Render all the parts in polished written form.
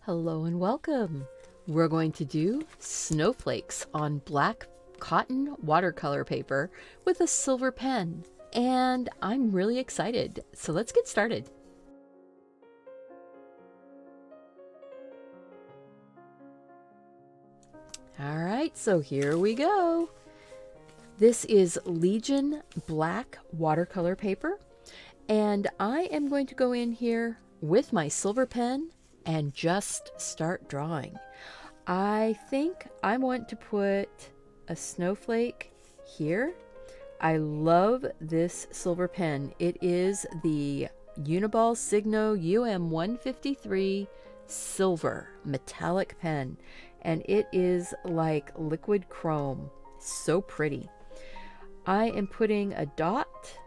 Hello and welcome. We're going to do snowflakes on black cotton watercolor paper with a silver pen. And I'm really excited. So let's get started. All right, so here we go. This is Legion black watercolor paper. And I am going to go in here with my silver pen and just start drawing. I think I want to put a snowflake here. I love this silver pen. It is the Uniball Signo UM153 silver metallic pen, and it is like liquid chrome. So pretty. I am putting a dot,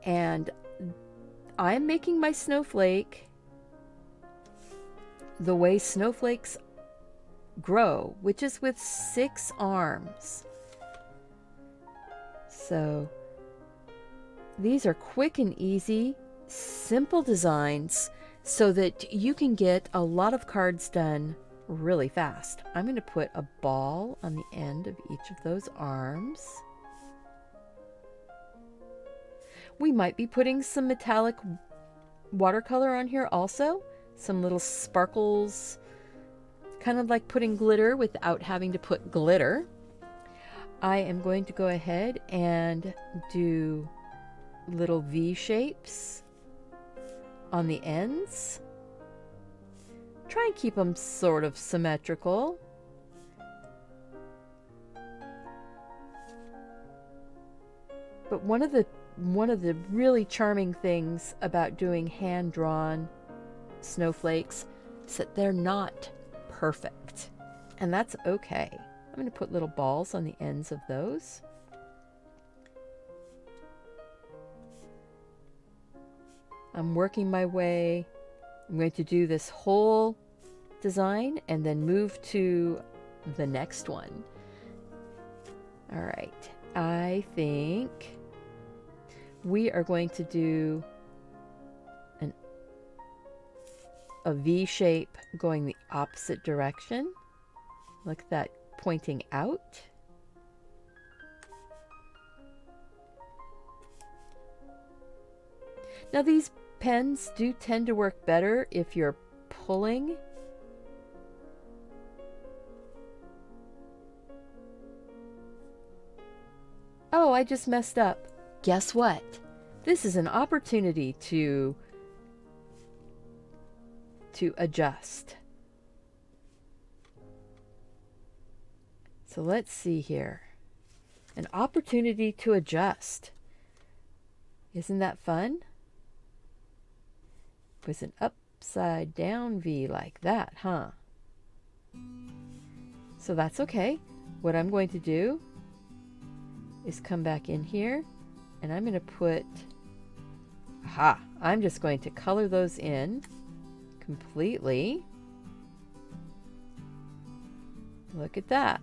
and I'm making my snowflake the way snowflakes grow, which is with 6 arms. So these are quick and easy, simple designs so that you can get a lot of cards done really fast. I'm going to put a ball on the end of each of those arms. We might be putting some metallic watercolor on here also. Some little sparkles, kind of like putting glitter without having to put glitter. I am going to go ahead and do little V shapes on the ends. Try and keep them sort of symmetrical. But one of the really charming things about doing hand-drawn snowflakes is that they're not perfect, and that's okay. I'm going to put little balls on the ends of those. I'm working my way. I'm going to do this whole design and then move to the next one. All right, I think we are going to do a V shape going the opposite direction. Look at that, pointing out. Now these pens do tend to work better if you're pulling. Oh, I just messed up. Guess what? This is an opportunity to adjust. So let's see here. An opportunity to adjust. Isn't that fun? With an upside down V like that, huh? So that's okay. What I'm going to do is come back in here and I'm going to put, I'm just going to color those in completely. Look at that.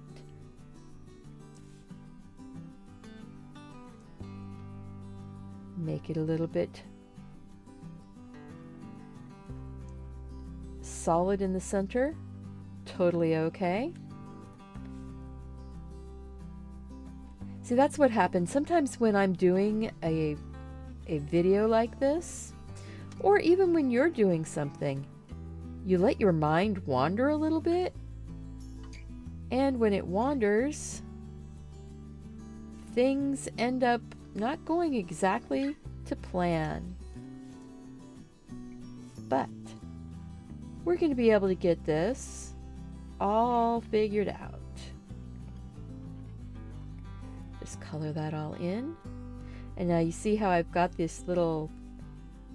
Make it a little bit solid in the center. Totally okay. See, that's what happens sometimes when I'm doing a video like this, or even when you're doing something, you let your mind wander a little bit, and when it wanders, things end up not going exactly to plan. But we're going to be able to get this all figured out. Just color that all in. And now you see how I've got this little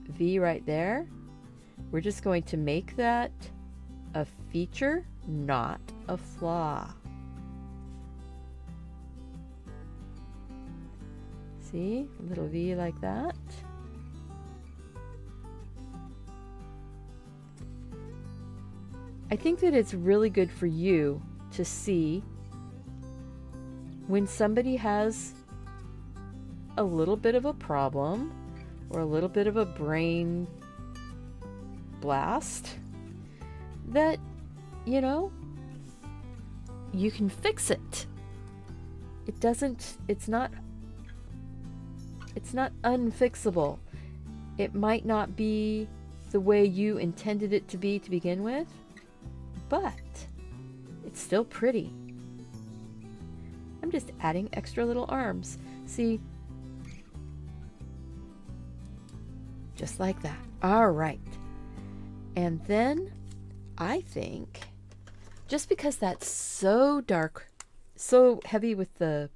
V right there? We're just going to make that a feature, not a flaw. See? A little V like that. I think that it's really good for you to see when somebody has a little bit of a problem or a little bit of a brain blast, that, you know, you can fix it. It's not unfixable. It might not be the way you intended it to be to begin with, but it's still pretty. I'm just adding extra little arms. See? Just like that. All right. And then I think, just because that's so dark, so heavy with the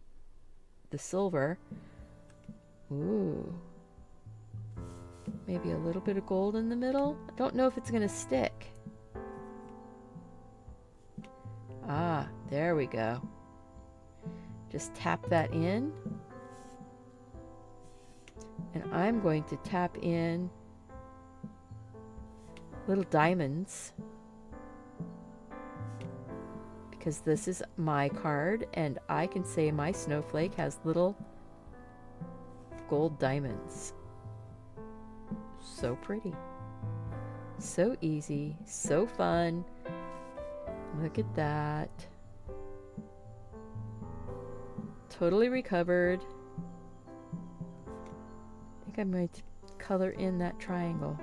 silver, ooh, maybe a little bit of gold in the middle. I don't know if it's going to stick. Ah, there we go. Just tap that in. And I'm going to tap in little diamonds, because this is my card and I can say my snowflake has little gold diamonds. So pretty. So easy. So fun. Look at that. Totally recovered. I think I'm going to color in that triangle.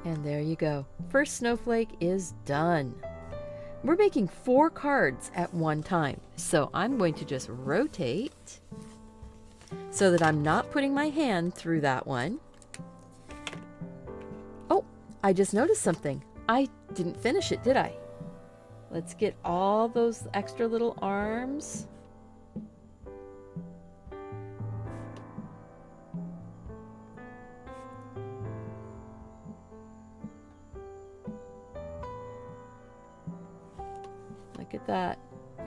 And there you go. First snowflake is done. We're making 4 cards at one time. So I'm going to just rotate so that I'm not putting my hand through that one. Oh, I just noticed something. I didn't finish it, did I? Let's get all those extra little arms. Look at that.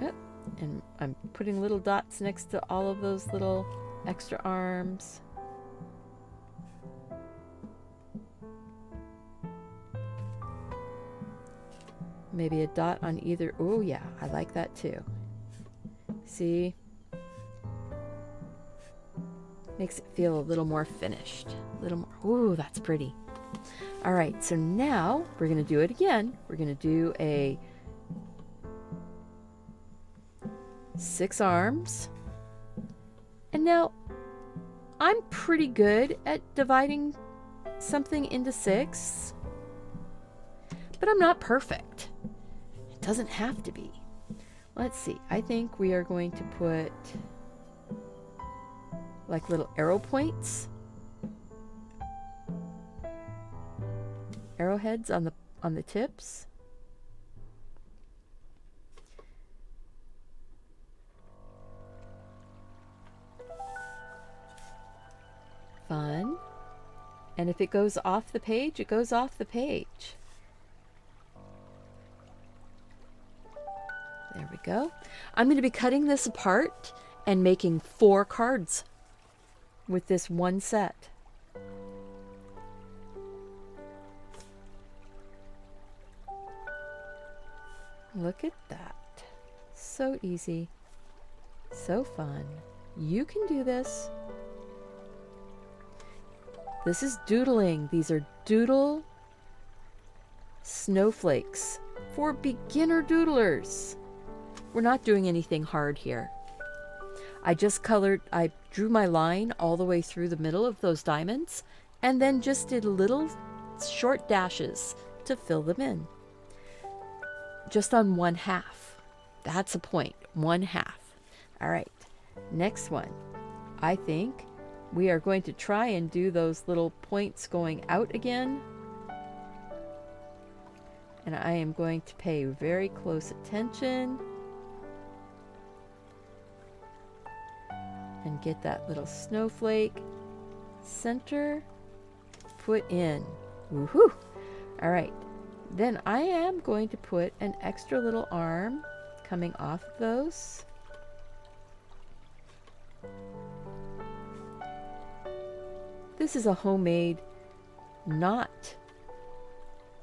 Oh, and I'm putting little dots next to all of those little extra arms. Maybe a dot on either. Oh yeah, I like that too. See? Makes it feel a little more finished. A little more. Ooh, that's pretty. All right, so now we're going to do it again. We're going to do a 6 arms. And now I'm pretty good at dividing something into 6, but I'm not perfect. It doesn't have to be. Let's see. I think we are going to put like little arrow points, arrowheads on the tips. Fun. And if it goes off the page, it goes off the page. There we go. I'm going to be cutting this apart and making 4 cards with this one set. Look at that. So easy. So fun. You can do this. This is doodling. These are Doodle snowflakes for beginner doodlers. We're not doing anything hard here. I drew my line all the way through the middle of those diamonds and then just did little short dashes to fill them in. Just on 1/2. That's a point. 1/2. All right. Next one. I think we are going to try and do those little points going out again. And I am going to pay very close attention and get that little snowflake center put in. Woohoo! All right. Then I am going to put an extra little arm coming off of those. This is a homemade, not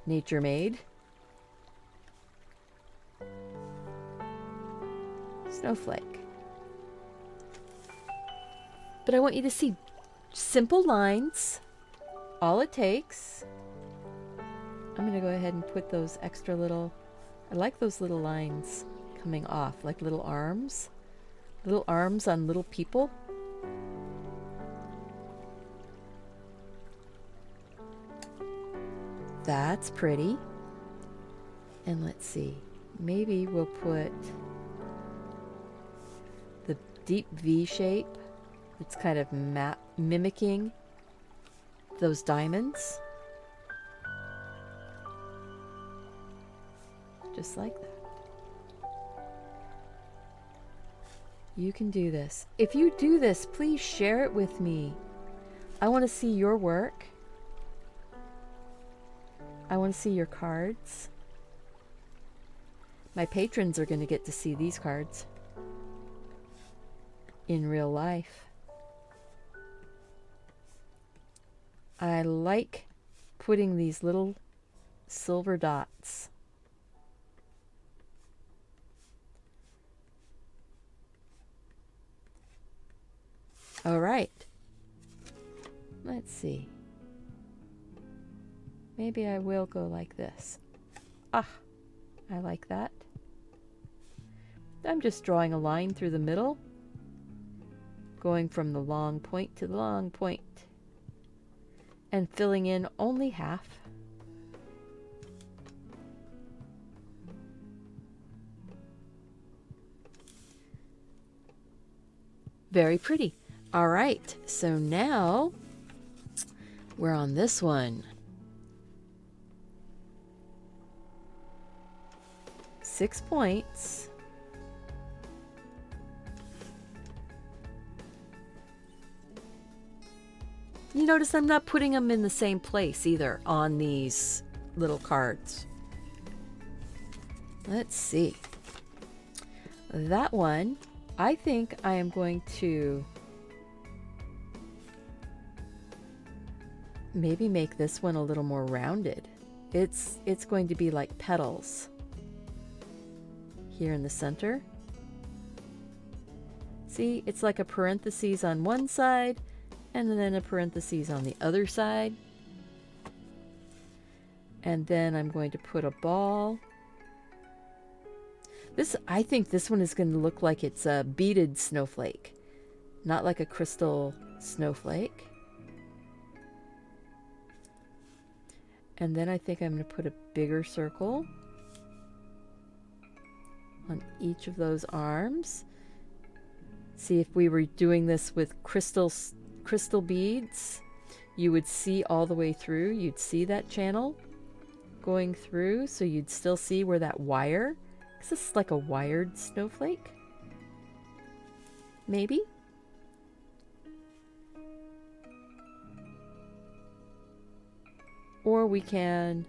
nature made snowflake. But I want you to see simple lines all it takes, I'm going to go ahead and put those extra little, I like those little lines coming off, like little arms on little people. That's pretty. And let's see, maybe we'll put the deep V shape. It's kind of mimicking those diamonds. Just like that. You can do this. If you do this, please share it with me. I want to see your work. I want to see your cards. My patrons are going to get to see these cards in real life. I like putting these little silver dots. All right. Let's see. Maybe I will go like this. Ah, I like that. I'm just drawing a line through the middle, going from the long point to the long point, and filling in only half. Very pretty. All right, so now we're on this one. 6 points. You notice I'm not putting them in the same place either on these little cards. Let's see. That one, I think I am going to maybe make this one a little more rounded. It's going to be like petals here in the center. See, it's like a parentheses on one side and then a parentheses on the other side. And then I'm going to put a ball. I think this one is going to look like it's a beaded snowflake, not like a crystal snowflake. And then I think I'm going to put a bigger circle on each of those arms. See, if we were doing this with crystal beads, you would see all the way through. You'd see that channel going through, so you'd still see where that wire, because this is like a wired snowflake. Maybe. Or we can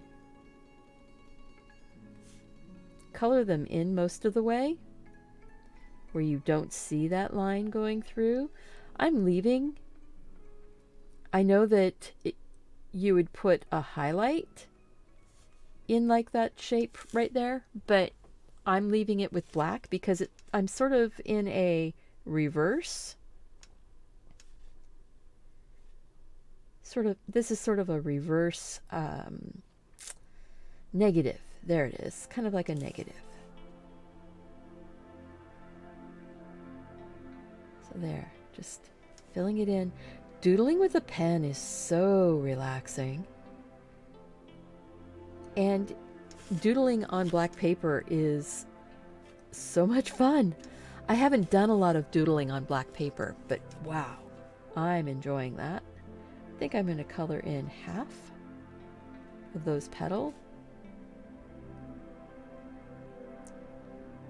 color them in most of the way where you don't see that line going through. I'm leaving. I know that you would put a highlight in like that shape right there, but I'm leaving it with black because I'm sort of in a reverse. This is sort of a reverse negative. There it is, kind of like a negative. So there, just filling it in. Doodling with a pen is so relaxing. And doodling on black paper is so much fun. I haven't done a lot of doodling on black paper, but wow, I'm enjoying that. I think I'm going to color in half of those petals.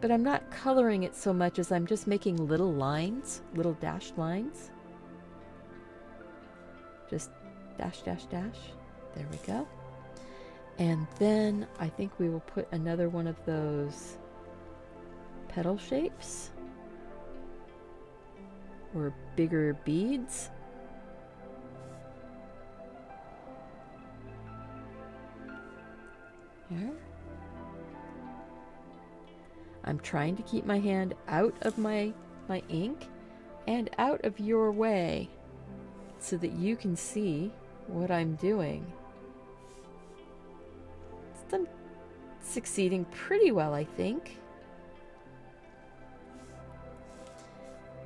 But I'm not coloring it so much as I'm just making little lines, little dashed lines. Just dash, dash, dash. There we go. And then I think we will put another one of those petal shapes or bigger beads. Here. I'm trying to keep my hand out of my ink and out of your way so that you can see what I'm doing. I'm succeeding pretty well, I think.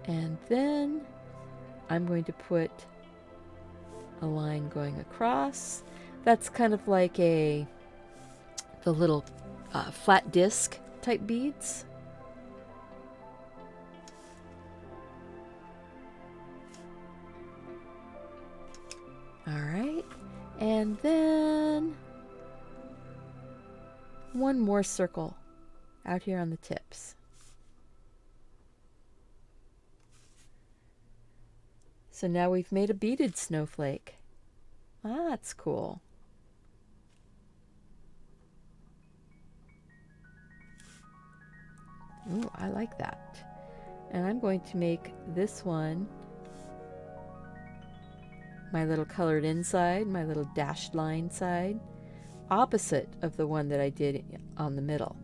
And then I'm going to put a line going across. That's kind of like the little flat disc type beads. All right, and then one more circle out here on the tips. So now we've made a beaded snowflake. Ah, that's cool. Ooh, I like that. And I'm going to make this one my little colored inside, my little dashed line side, opposite of the one that I did on the middle.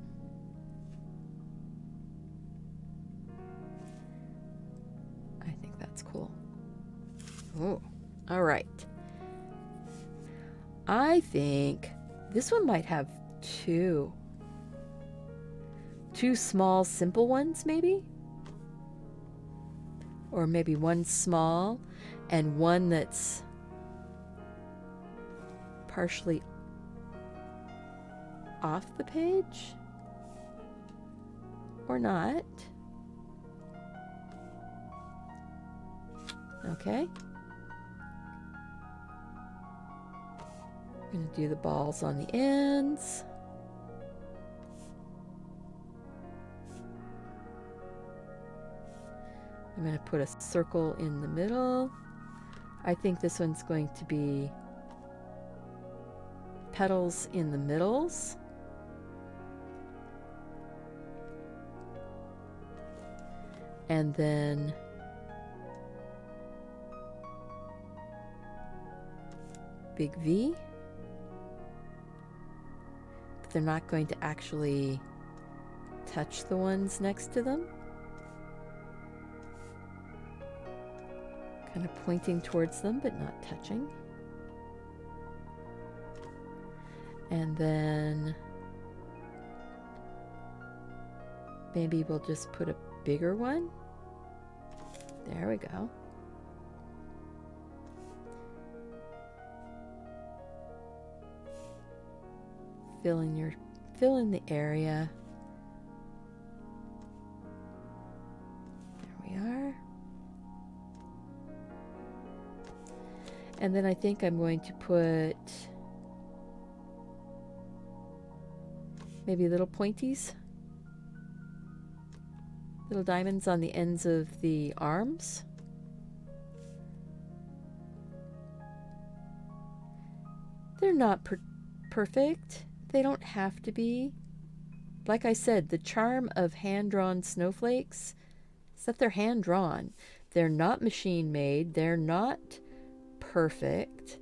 I think that's cool. Oh, all right. I think this one might have two small, simple ones, maybe? Or maybe one small and one that's partially off the page? Or not? Okay. I'm going to do the balls on the ends. I'm going to put a circle in the middle. I think this one's going to be petals in the middles. And then big V. But they're not going to actually touch the ones next to them. Kind of pointing towards them, but not touching. And then maybe we'll just put a bigger one. There we go. Fill in the area. There we are. And then I think I'm going to put maybe little pointies, little diamonds on the ends of the arms. They're not perfect. They don't have to be. Like I said, the charm of hand-drawn snowflakes is that they're hand-drawn. They're not machine-made. They're not perfect.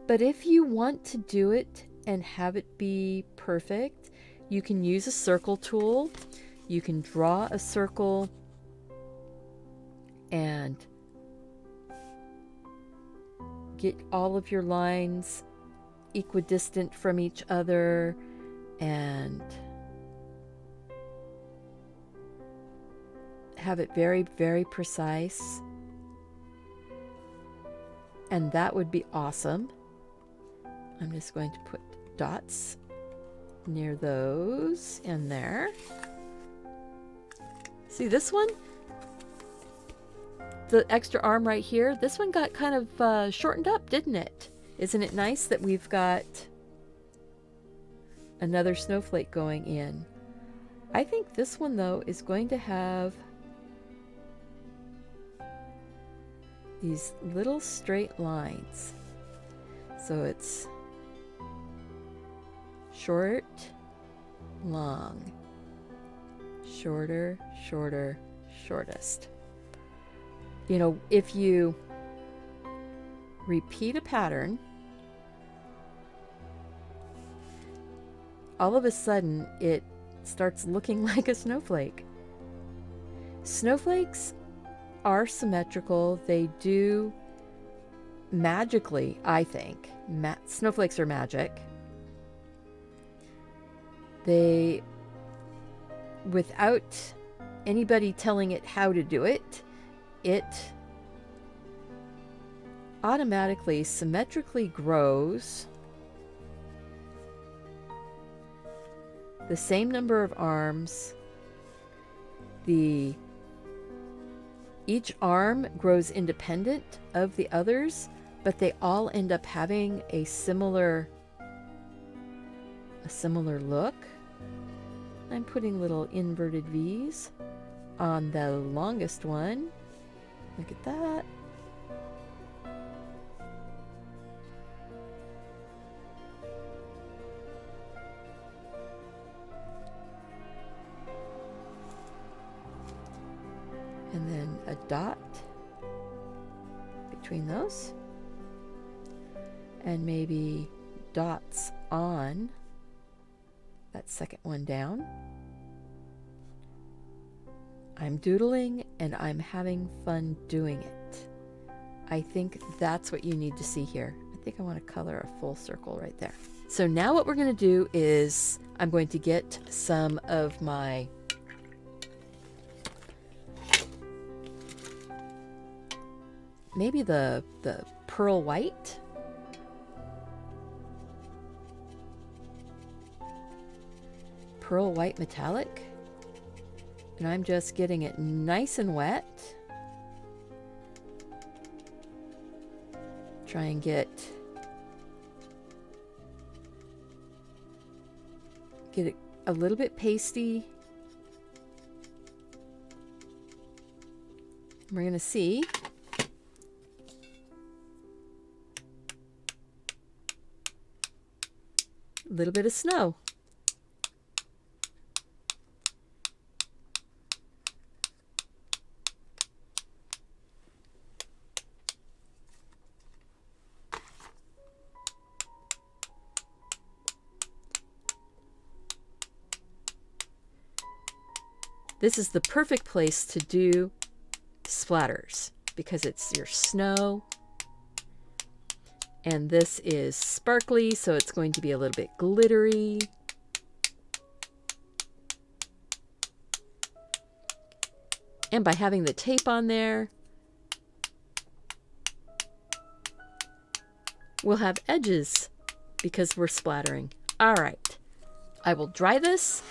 But if you want to do it and have it be perfect, you can use a circle tool. You can draw a circle and get all of your lines equidistant from each other and have it very, very precise. And that would be awesome. I'm just going to put dots near those in there. See this one? The extra arm right here, this one got kind of shortened up, didn't it? Isn't it nice that we've got another snowflake going in? I think this one, though, is going to have these little straight lines. So it's short, long, shorter, shorter, shortest. You know, if you repeat a pattern, all of a sudden it starts looking like a snowflake. Snowflakes are symmetrical. They do magically, I think, snowflakes are magic. They, without anybody telling it how to do it, it automatically, symmetrically grows the same number of arms. Each arm grows independent of the others, but they all end up having a similar look. I'm putting little inverted V's on the longest one. Look at that. And then a dot between those. And maybe dots on that second one down. I'm doodling and I'm having fun doing it. I think that's what you need to see here. I think I want to color a full circle right there. So now what we're going to do is I'm going to get some of my maybe the pearl white. Pearl white metallic. And I'm just getting it nice and wet. Try and get it a little bit pasty. We're going to see. A little bit of snow. This is the perfect place to do splatters because it's your snow. And this is sparkly, so it's going to be a little bit glittery. And by having the tape on there, we'll have edges because we're splattering. All right, I will dry this.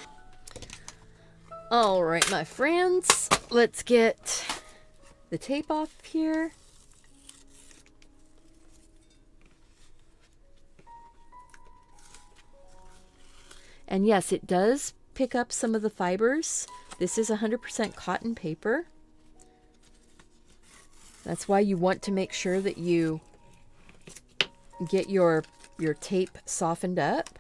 All right, my friends, let's get the tape off here. And yes, it does pick up some of the fibers. This is 100% cotton paper. That's why you want to make sure that you get your tape softened up.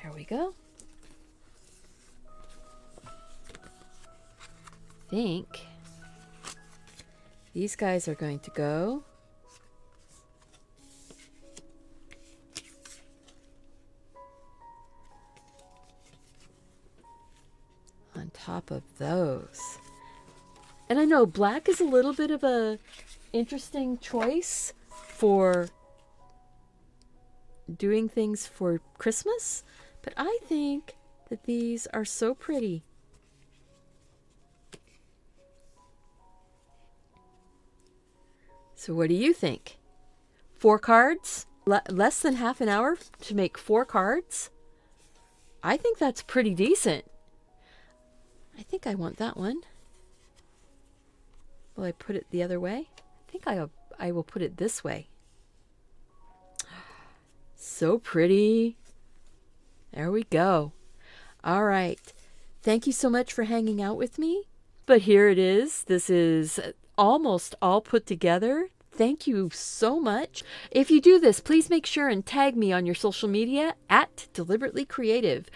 There we go. I think these guys are going to go on top of those. And I know black is a little bit of a interesting choice for doing things for Christmas, but I think that these are so pretty. So what do you think? 4 cards? Less than half an hour to make 4 cards? I think that's pretty decent. I think I want that one. Will I put it the other way? I think I will put it this way. So pretty. There we go. All right. Thank you so much for hanging out with me. But here it is. This is almost all put together. Thank you so much. If you do this, please make sure and tag me on your social media at Deliberately Creative.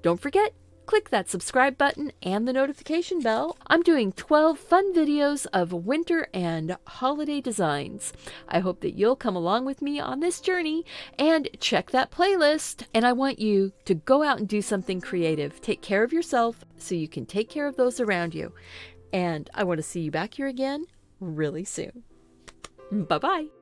Don't forget, click that subscribe button and the notification bell. I'm doing 12 fun videos of winter and holiday designs. I hope that you'll come along with me on this journey and check that playlist. And I want you to go out and do something creative. Take care of yourself so you can take care of those around you. And I want to see you back here again really soon. Bye-bye.